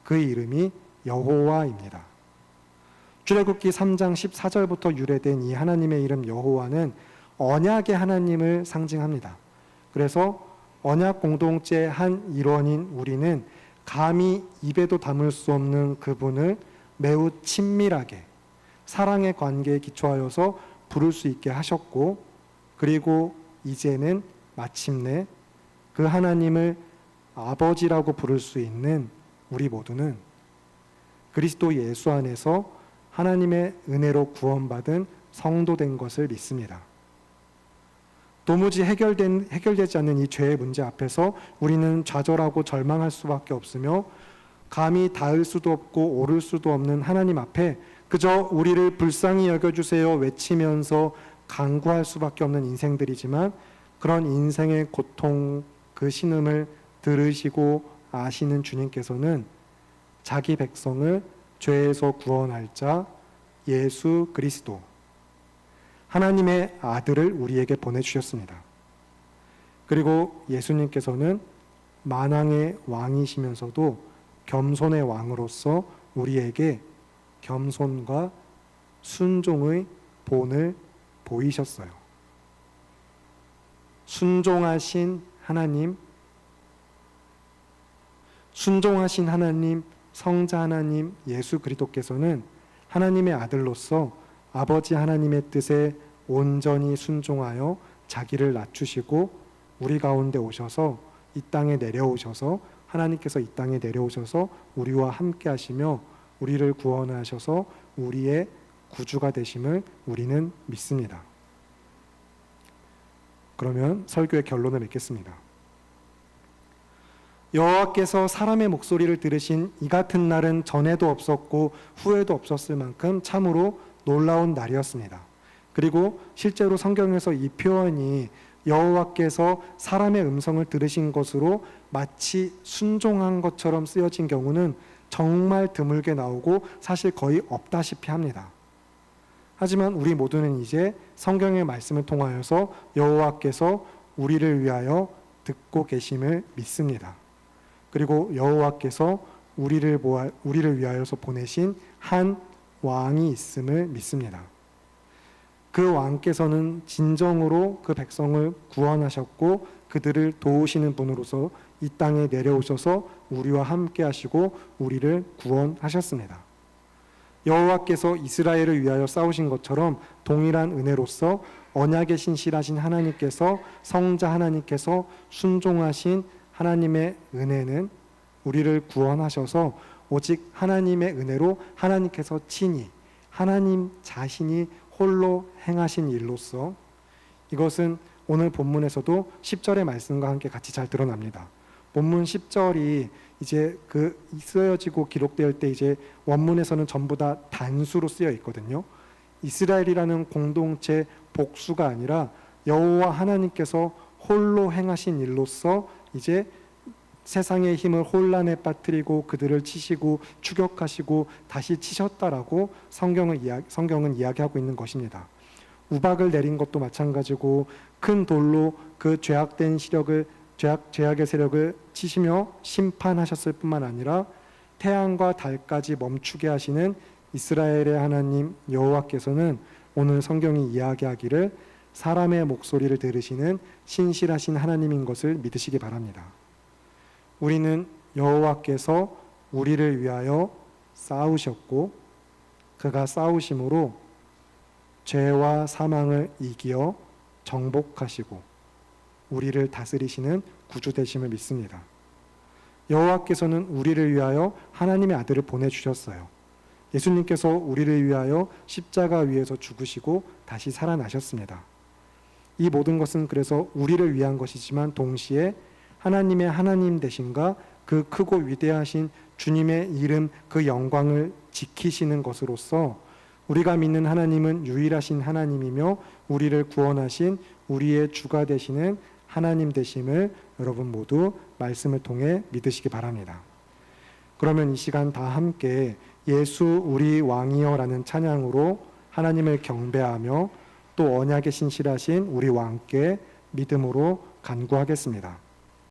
그 이름이 여호와입니다. 출애굽기 3장 14절부터 유래된 이 하나님의 이름 여호와는 언약의 하나님을 상징합니다. 그래서 언약 공동체의 한 일원인 우리는 감히 입에도 담을 수 없는 그분을 매우 친밀하게 사랑의 관계에 기초하여서 부를 수 있게 하셨고, 그리고 이제는 마침내 그 하나님을 아버지라고 부를 수 있는 우리 모두는 그리스도 예수 안에서 하나님의 은혜로 구원받은 성도된 것을 믿습니다. 도무지 해결되지 않는 이 죄의 문제 앞에서 우리는 좌절하고 절망할 수밖에 없으며 감히 닿을 수도 없고 오를 수도 없는 하나님 앞에 그저 우리를 불쌍히 여겨주세요 외치면서 간구할 수밖에 없는 인생들이지만, 그런 인생의 고통, 그 신음을 들으시고 아시는 주님께서는 자기 백성을 죄에서 구원할 자 예수 그리스도, 하나님의 아들을 우리에게 보내주셨습니다. 그리고 예수님께서는 만왕의 왕이시면서도 겸손의 왕으로서 우리에게 겸손과 순종의 본을 보이셨어요. 순종하신 하나님, 성자 하나님 예수 그리스도께서는 하나님의 아들로서 아버지 하나님의 뜻에 온전히 순종하여 자기를 낮추시고 우리 가운데 오셔서 이 땅에 내려오셔서, 하나님께서 이 땅에 내려오셔서 우리와 함께 하시며 우리를 구원하셔서 우리의 구주가 되심을 우리는 믿습니다. 그러면 설교의 결론을 맺겠습니다. 여호와께서 사람의 목소리를 들으신 이 같은 날은 전에도 없었고 후에도 없었을 만큼 참으로 놀라운 날이었습니다. 그리고 실제로 성경에서 이 표현이 여호와께서 사람의 음성을 들으신 것으로 마치 순종한 것처럼 쓰여진 경우는 정말 드물게 나오고 사실 거의 없다시피 합니다. 하지만 우리 모두는 이제 성경의 말씀을 통하여서 여호와께서 우리를 위하여 듣고 계심을 믿습니다. 그리고 여호와께서 우리를 위하여서 보내신 한 왕이 있음을 믿습니다. 그 왕께서는 진정으로 그 백성을 구원하셨고 그들을 도우시는 분으로서 이 땅에 내려오셔서 우리와 함께 하시고 우리를 구원하셨습니다. 여호와께서 이스라엘을 위하여 싸우신 것처럼 동일한 은혜로서 언약에 신실하신 하나님께서, 성자 하나님께서 순종하신 하나님의 은혜는 우리를 구원하셔서 오직 하나님의 은혜로 하나님께서 친히 하나님 자신이 홀로 행하신 일로서, 이것은 오늘 본문에서도 10절의 말씀과 함께 같이 잘 드러납니다. 본문 10절이 이제 쓰여지고 기록될 때 이제 원문에서는 전부 다 단수로 쓰여 있거든요. 이스라엘이라는 공동체 복수가 아니라 여호와 하나님께서 홀로 행하신 일로서 이제 세상의 힘을 혼란에 빠뜨리고 그들을 치시고 추격하시고 다시 치셨다라고 성경은 이야기하고 있는 것입니다. 우박을 내린 것도 마찬가지고 큰 돌로 그 죄악된 죄악의 세력을 치시며 심판하셨을 뿐만 아니라 태양과 달까지 멈추게 하시는 이스라엘의 하나님 여호와께서는 오늘 성경이 이야기하기를 사람의 목소리를 들으시는 신실하신 하나님인 것을 믿으시기 바랍니다. 우리는 여호와께서 우리를 위하여 싸우셨고 그가 싸우심으로 죄와 사망을 이기어 정복하시고 우리를 다스리시는 구주 되심을 믿습니다. 여호와께서는 우리를 위하여 하나님의 아들을 보내주셨어요. 예수님께서 우리를 위하여 십자가 위에서 죽으시고 다시 살아나셨습니다. 이 모든 것은 그래서 우리를 위한 것이지만 동시에 하나님의 하나님 되심과 그 크고 위대하신 주님의 이름 그 영광을 지키시는 것으로서 우리가 믿는 하나님은 유일하신 하나님이며 우리를 구원하신 우리의 주가 되시는 하나님 되심을 여러분 모두 말씀을 통해 믿으시기 바랍니다. 그러면 이 시간 다 함께 예수 우리 왕이여라는 찬양으로 하나님을 경배하며 또 언약에 신실하신 우리 왕께 믿음으로 간구하겠습니다.